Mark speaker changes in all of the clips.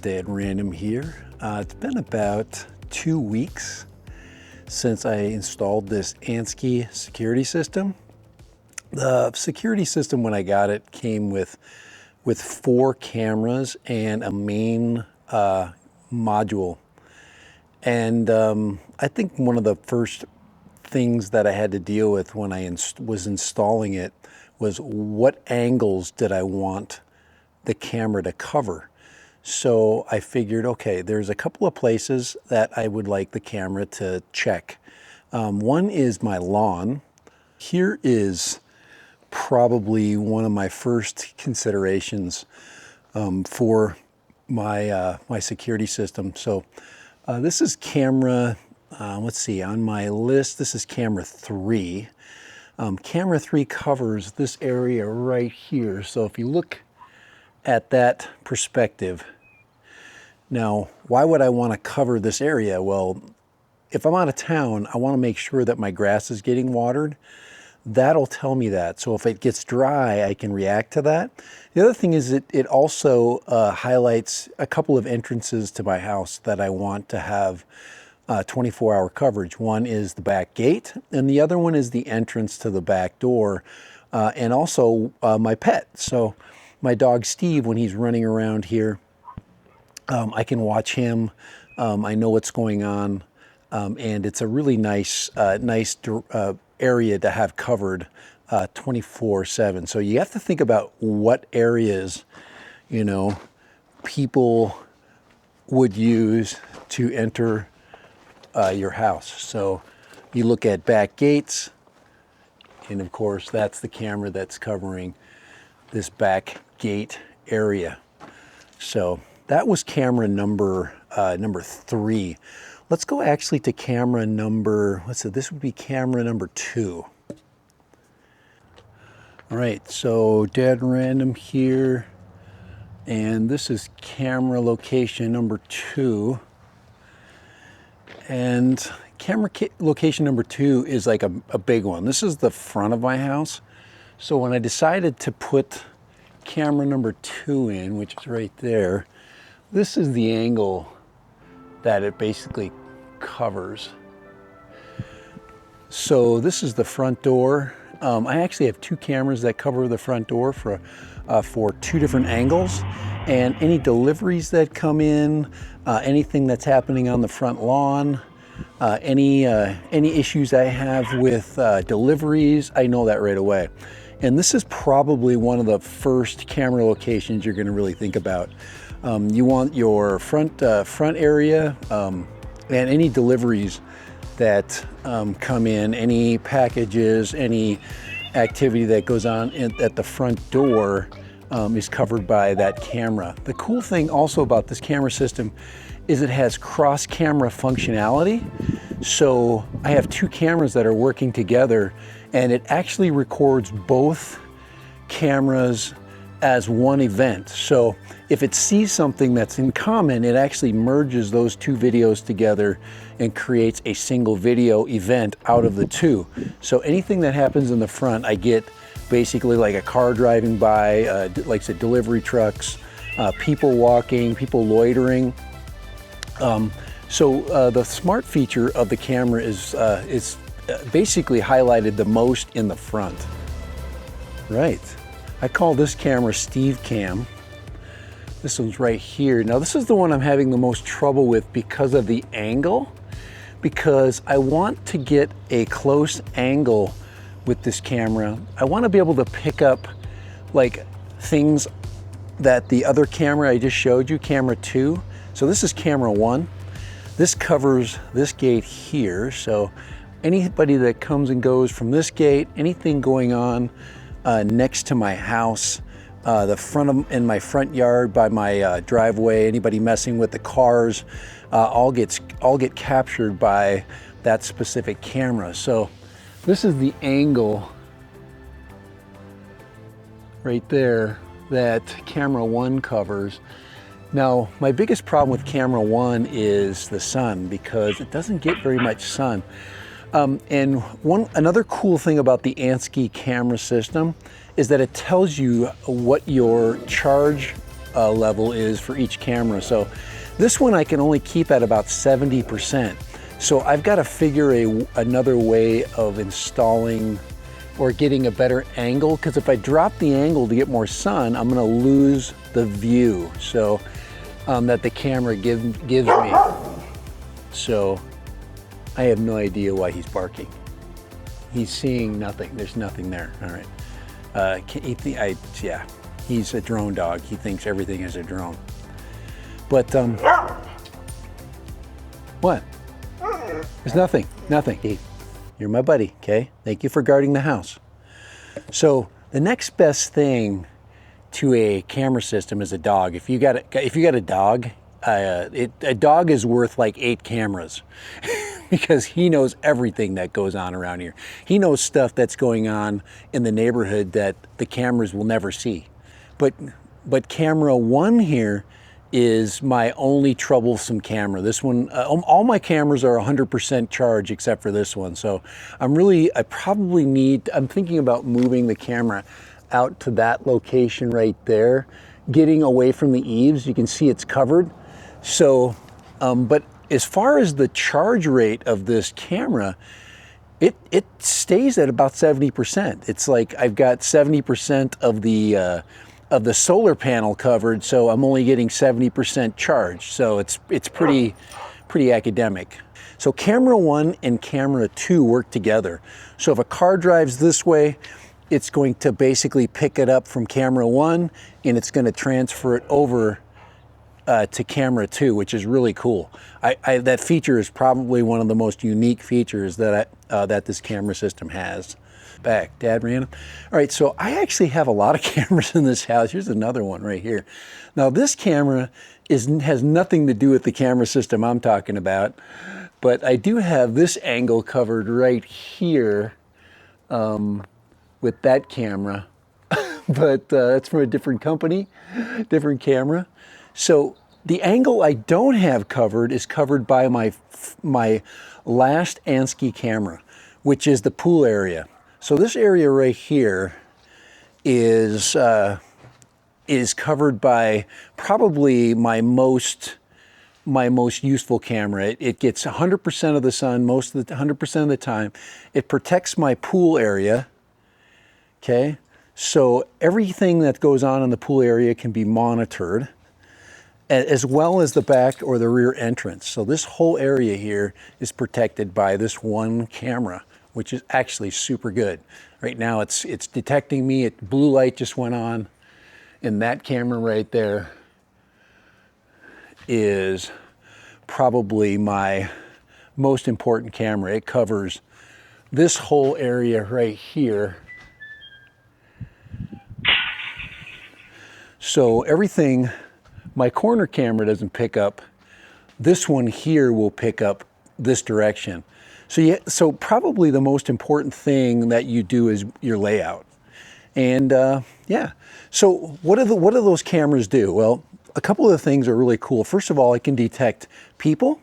Speaker 1: Dad Random here. It's been about 2 weeks since I installed this ANSQUE security system. The security system, when I got it, came with 4 cameras and a main module. And I think one of the first things that I had to deal with when I was installing it was what angles did I want the camera to cover. So I figured, okay, there's a couple of places that I would like the camera to check. One is my lawn. Here is probably one of my first considerations for my security system. So this is camera, let's see, on my list, this is camera 3. Camera 3 covers this area right here. So if you look at that perspective, now, why would I want to cover this area? Well, if I'm out of town, I want to make sure that my grass is getting watered. That'll tell me that. So if it gets dry, I can react to that. The other thing is it also highlights a couple of entrances to my house that I want to have 24-hour coverage. One is the back gate, and the other one is the entrance to the back door, and also my pet. So my dog Steve, when he's running around here, I can watch him. I know what's going on, and it's a really nice area to have covered 24/7. So you have to think about what areas, you know, people would use to enter your house. So you look at back gates, and of course that's the camera that's covering this back gate area. So that was camera number 3. Let's go actually to camera number, let's see, this would be camera number 2. All right, so Dad Random here, and this is camera location number 2. And camera location number 2 is like a big one. This is the front of my house. So when I decided to put camera number 2 in, which is right there, this is the angle that it basically covers. So this is the front door. I actually have 2 cameras that cover the front door for 2 different angles, and any deliveries that come in, anything that's happening on the front lawn, any issues I have with deliveries, I know that right away. And this is probably one of the first camera locations you're going to really think about. You want your front area, and any deliveries that come in, any packages, any activity that goes on at the front door is covered by that camera. The cool thing also about this camera system is it has cross-camera functionality. So I have 2 cameras that are working together, and it actually records both cameras as one event. So if it sees something that's in common, it actually merges those 2 videos together and creates a single video event out of the 2. So anything that happens in the front, I get basically like a car driving by, like I said, delivery trucks, people walking, people loitering. So the smart feature of the camera is basically highlighted the most in the front. Right. I call this camera Steve Cam. This one's right here. Now this is the one I'm having the most trouble with because of the angle, because I want to get a close angle with this camera. I want to be able to pick up like things that the other camera I just showed you, camera 2. So this is camera 1. This covers this gate here. So anybody that comes and goes from this gate, anything going on next to my house, in my front yard by my driveway, anybody messing with the cars, all get captured by that specific camera. So this is the angle right there that camera 1 covers. Now, my biggest problem with camera 1 is the sun, because it doesn't get very much sun. And another cool thing about the ANSQUE camera system is that it tells you what your charge level is for each camera. So this one I can only keep at about 70%. So I've got to figure another way of installing or getting a better angle, because if I drop the angle to get more sun, I'm gonna lose the view that the camera gives me. So I have no idea why he's barking. He's seeing nothing. There's nothing there. All right. Yeah, he's a drone dog. He thinks everything is a drone. But what? There's nothing. Nothing. You're my buddy. Okay. Thank you for guarding the house. So the next best thing to a camera system is a dog. If you got a dog, a dog is worth like 8 cameras because he knows everything that goes on around here. He knows stuff that's going on in the neighborhood that the cameras will never see. But camera 1 here is my only troublesome camera. This one, all my cameras are 100% charge except for this one. So I'm thinking about moving the camera out to that location right there, getting away from the eaves. You can see it's covered. So, but as far as the charge rate of this camera, it stays at about 70%. It's like I've got 70% of the solar panel covered, so I'm only getting 70% charge. So it's pretty academic. So camera 1 and camera 2 work together. So if a car drives this way, it's going to basically pick it up from camera 1 and it's going to transfer it over to camera 2, which is really cool. That feature is probably one of the most unique features that this camera system has. Back, Dad ran him. All right, so I actually have a lot of cameras in this house. Here's another one right here. Now this camera has nothing to do with the camera system I'm talking about, but I do have this angle covered right here with that camera, but it's from a different company, different camera. So the angle I don't have covered is covered by my last ANSQUE camera, which is the pool area. So this area right here is covered by probably my most useful camera. It gets 100% of the sun 100% of the time. It protects my pool area. Okay, so everything that goes on in the pool area can be monitored, as well as the back or the rear entrance. So this whole area here is protected by this one camera, which is actually super good. Right now it's detecting me. Blue light just went on, and that camera right there is probably my most important camera. It covers this whole area right here. So everything my corner camera doesn't pick up, this one here will pick up this direction. So probably the most important thing that you do is your layout. And yeah, so what do those cameras do? Well, a couple of things are really cool. First of all, it can detect people.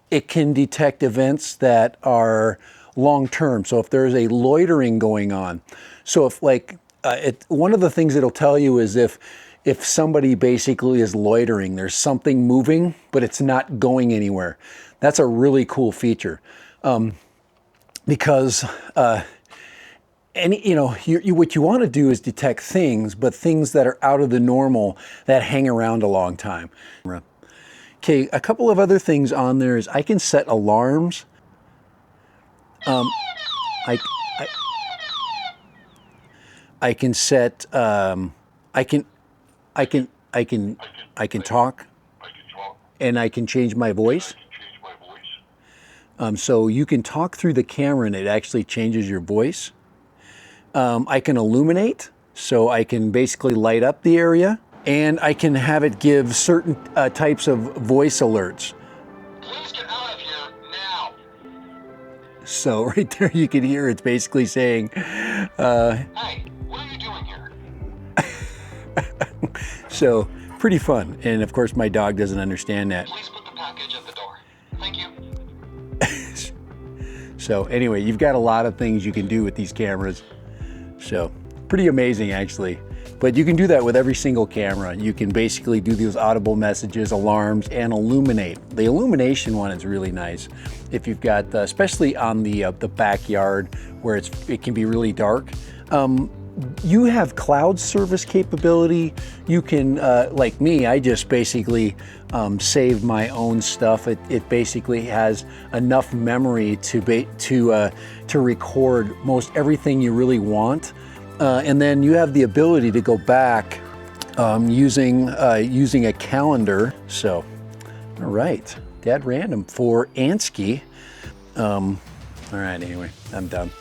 Speaker 1: It can detect events that are long-term. So if there's a loitering going on. So if one of the things it'll tell you is if somebody basically is loitering, there's something moving, but it's not going anywhere. That's a really cool feature. Because what you want to do is detect things, but things that are out of the normal that hang around a long time. Okay, a couple of other things on there is I can set alarms. I can set. I can talk, and I can change my voice. So you can talk through the camera and it actually changes your voice. I can illuminate, so I can basically light up the area, and I can have it give certain types of voice alerts.
Speaker 2: Please get out of here now.
Speaker 1: So right there you can hear it's basically saying,
Speaker 2: Hey, what are you doing here?
Speaker 1: So pretty fun. And of course my dog doesn't understand that.
Speaker 2: Please put the package at the door. Thank you.
Speaker 1: So anyway, you've got a lot of things you can do with these cameras. So pretty amazing actually. But you can do that with every single camera. You can basically do those audible messages, alarms, and illuminate. The illumination one is really nice. If you've got, especially on the backyard where it can be really dark. You have cloud service capability. You can, like me, I just basically save my own stuff. It basically has enough memory to record most everything you really want. And then you have the ability to go back using a calendar. So, all right, dead random for ANSQUE. All right, anyway, I'm done.